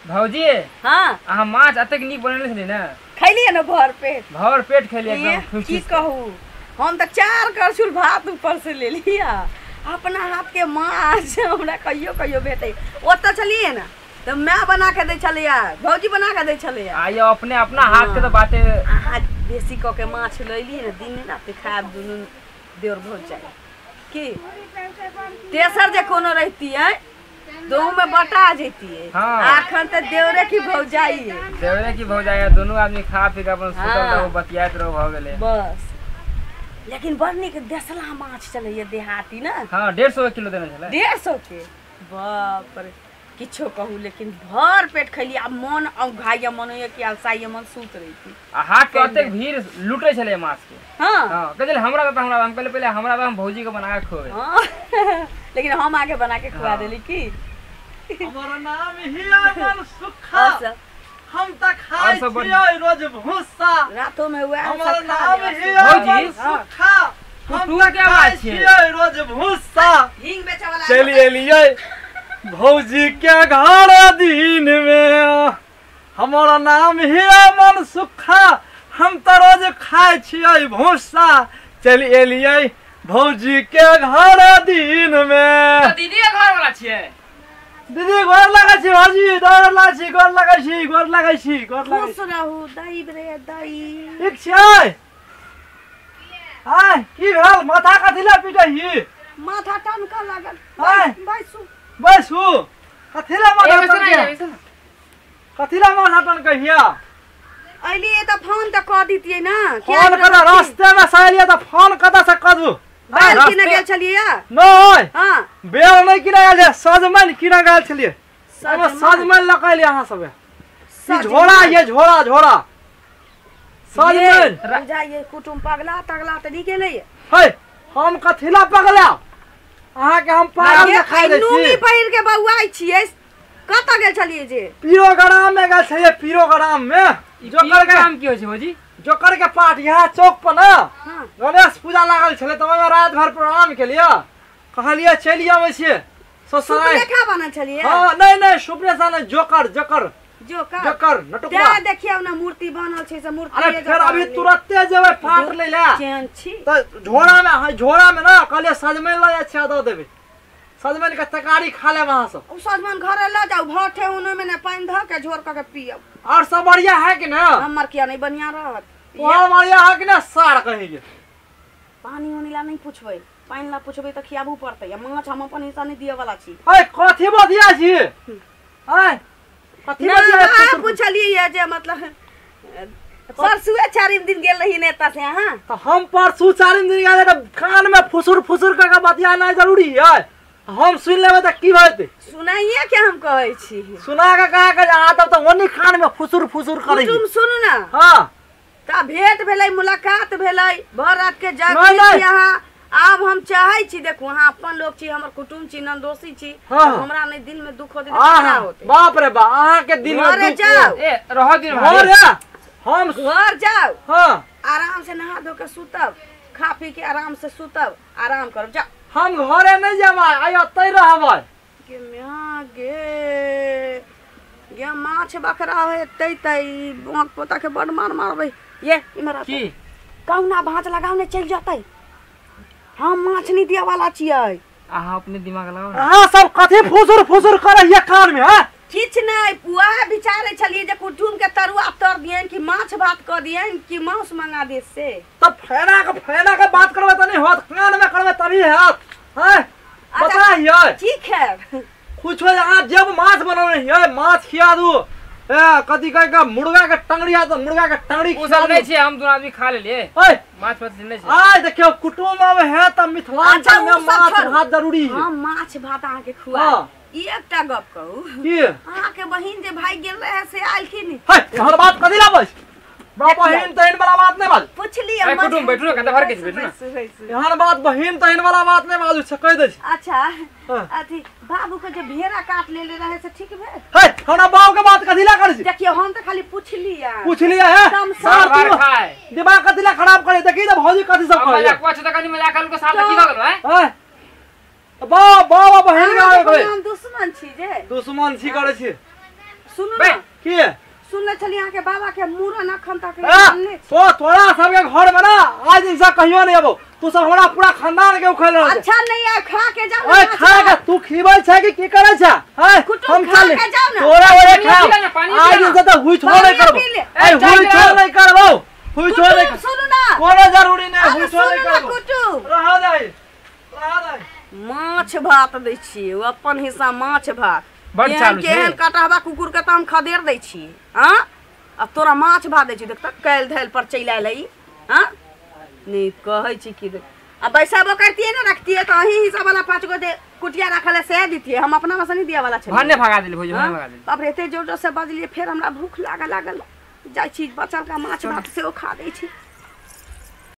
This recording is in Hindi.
भौजी हाँ अहाँ माछ अतेक नीक बनले छली ना खैलिए ना भर पेट खैलिए एकदम की कहू हम तो 4 करछुल भात ऊपर से ले लिया अपना हाथ के माछ हमरा कहियो भेटे ओत चलिए ना तो मैं बना के दे चलिए भौजी बना के दे चलिए आइयो अपने अपना हाथ के तो बातें आज देसी क के माछ लैली ना दिन में रात खाब दुनु देर भोज जाए की तेसर जे कोनो रहती है दो में बटा जेती है आखन त देवरे की भौजाई दोनों आदमी खा पी के अपन सुतल रहो बतियात रहो भ गेले बस लेकिन बड़नी के देसला माछ चलैया देहाती ना हां 150 किलो देने छले 150 के बाप रे किछो कहू लेकिन भर पेट खैली अब मन घाइया मन होय कि अलसाइया मन सूत रही थी हाथ के अतेक भीड़ लूटे छले माछ के हां कहले हमरा हम पहले हमरा हम भौजी के बना के खोए हां लेकिन हम आगे बना के खवा देली की हमारा नाम ही अमन सुखा हम त खाई छियै रोज भूसा रातों में हुआ हमारा नाम ही अमन सुखा हम त खाई छियै रोज भूसा हिंग बेचे वाला चलिए लिए भौजी के घर दिन में हमारा नाम ही अमन सुखा हम त रोज खाई छियै भूसा चलिए लिए भौजी के घर दिन में तो दीदी के घर वाला छियै दीदी गोर लगा छी भाजी गोर लगा छी खुश रहू दाई रे दाई ठीक छै हाय की भेल माथा कथिला पिटही माथा टनका लागल बैसू कथिला माथा टनका कथिला माथा टनकहिया अइली त फोन त क दितियै ना फोन कदा रास्ते में सालिया त फोन कदा से कदू बेल किने गेल छलिए नहीं हां बेल नहीं किने गेल सजमन किने गेल छलिए सजमन लकैली अहाँ सब झोड़ा ये झोड़ा सजमन जाइए कुटुम पगला तगला त नी गेलै हे हम कथिला पगला अहाँ के हम पागल देखाइ दै छी नूनी पहिर के बौआई छियै कत गेल छलिए जे पीरोग्राम में गेल छलिए पीरोग्राम में जोकर के काम की होय छै भौजी जोकर के पाठ यहाँ चौक पर ना गणेश पूजा लागल छले त ओमे रात भर प्रोग्राम के लिए कहलिए चलिए आबै छियै ससुराल देखा बना छलिए हां नहीं सुप्रेसा नहीं जोकर नटुकवा ते देखियौ ना मूर्ति बनल छै से मूर्ति अरे फिर अभी तुरंते जेबै पाठ ले ले केहन छी त झोड़ा में ना कहलिए सजमन ल जाय छै दो देबै सजमन के तकारी खा ले वहां से उ सजमन घरे ल जाऊ भटे उनो में ने पानी ध के झोर के पियब और सब बढ़िया है कि ना हमर किया नहीं बढ़िया रहत और बढ़िया है कि ना सार कहेंगे पानी उनी ला नहीं पूछबै पानी ला पूछबै त खियाबू पड़तै या माछ हम अपन हिस्सा नहीं दिए वाला छी ए कथि बदिया छी ए कथि बदिया पूछलिए ये जे मतलब परसुए 4 दिन गेल रही नेता से हां तो हम परसु 4 दिन गेल त कान में फुसुर के बतिया नहीं जरूरी है हम सुन लेबे त की होते सुनाइए क्या हम कहै छी सुना के कहा के आ तब त ओनी कान में फुसुर करै तुम सुनु ना हां ता भेंट भेलै मुलाकात भेलै भर रात के जाग यहाँ आब हम चाहै छी देखू हां अपन लोग छी हमर कुटुम छी नंदोसी छी हमरा नहीं दिन में दुख होते ना होते बाप रे बा अहाँ के दिन में दुख जाओ ए रह दिन भर हम घर जाओ हां आराम से नहा धो के सुतब खा पी के आराम से सुतब आराम करब जा हम घरे नहीं जाबा आइ ओतै रहबै के म्या गे माछ बकरा हेतै तै बोक पोता के बड़ मारबै ये इमरा की कौना भांज लगाव ने चल जातै हम माछ नहीं दिया वाला छियै अहाँ अपने दिमाग लगाओ अहाँ सब कथि फुसुर करैया कान में हां किछ नहीं पुआ विचारे छलिए जे कुटुम के तरुआ तर दियन कि माछ भात क दियन कि मांस मंगा दे से तब फेना के बात करबे त नहीं होत कान में करबे तभी होत हैं बताइए ठीक है कुछ अहाँ जब माछ बनौने है माछ खिया दू ए कथि कह के मुर्गा के टंगड़ी आ तो मुर्गा के टंगड़ी उ सब नहीं छै हम दोनों आदमी खा लेलिए ओए माछ भात नहीं छै आय देखियो कुटुम में है त मिथिलांचल में माछ भात जरूरी है हम माछ भात आके खुआ एकटा गप कहू की अहाँ के बहिन जे भाई गेल रहे से आइल की नहीं है हमर बात कथि लाबै बहिन तहन वाला बात नहीं बाज पूछली अरे कुटुम बैठू ना कते भर के बैठू ना यहाँ बात बहिन तहन वाला बात नहीं बाजू छ कह दे अच्छा अथी बाबू के जे भेड़ा काट लेले रहे से ठीक भेल है हमरा बाबू के बात कथि ला करै छी देखियो हम त खाली पूछली है सार खाए दिमाग कथि ला खराब करे देखी त भौजी कथि सब कहै मजाक पूछ त कनी मजाक कर को साथ की भ गेल है बाबा बहिन के हम दुश्मन छी जे दुश्मन छी करे छी सुनू ना के सुनले छली यहाँ के बाबा के मूरन अखन तक तो तोरा सबके घर में ना आज इंसा कहियो नहीं अबो तू सब हमरा पूरा खानदान के उखल रह अच्छा नहीं है खा के जाओ ओए खा के तू खीबै छै कि की करे छै हां हम चल तोरा ओए खा आज इंसा तो हुई छोड़ नहीं करबो ए हुई छोड़ नहीं करबो हुई छोड़ नहीं सुनू ना कोनो जरूरी नहीं हुई छोड़ नहीं करबो कुटू रहा जाई माछ भात दै छी अपन हिस्सा माछ भात बड़ चालू छै केहन कटहबा कुकुर के त हम खदेर दै छी हां अब तोरा माछ भात दै छी देख त कैल धैल पर चैल आइलै हां नहीं कहै छी कि अब बैसाबो करतिए ना रखतिए तो अही हिसाब वाला 5 गो दे कुटिया रखले से दितिए हम अपना में से नहीं दिया वाला छै भन्ने भगा देली भौजी भन्ने भगा देली बाप रे एते जोर जोर से बजलिए फिर हमरा भूख लागल जाइ छी बचल का माछ भात से खा दै छी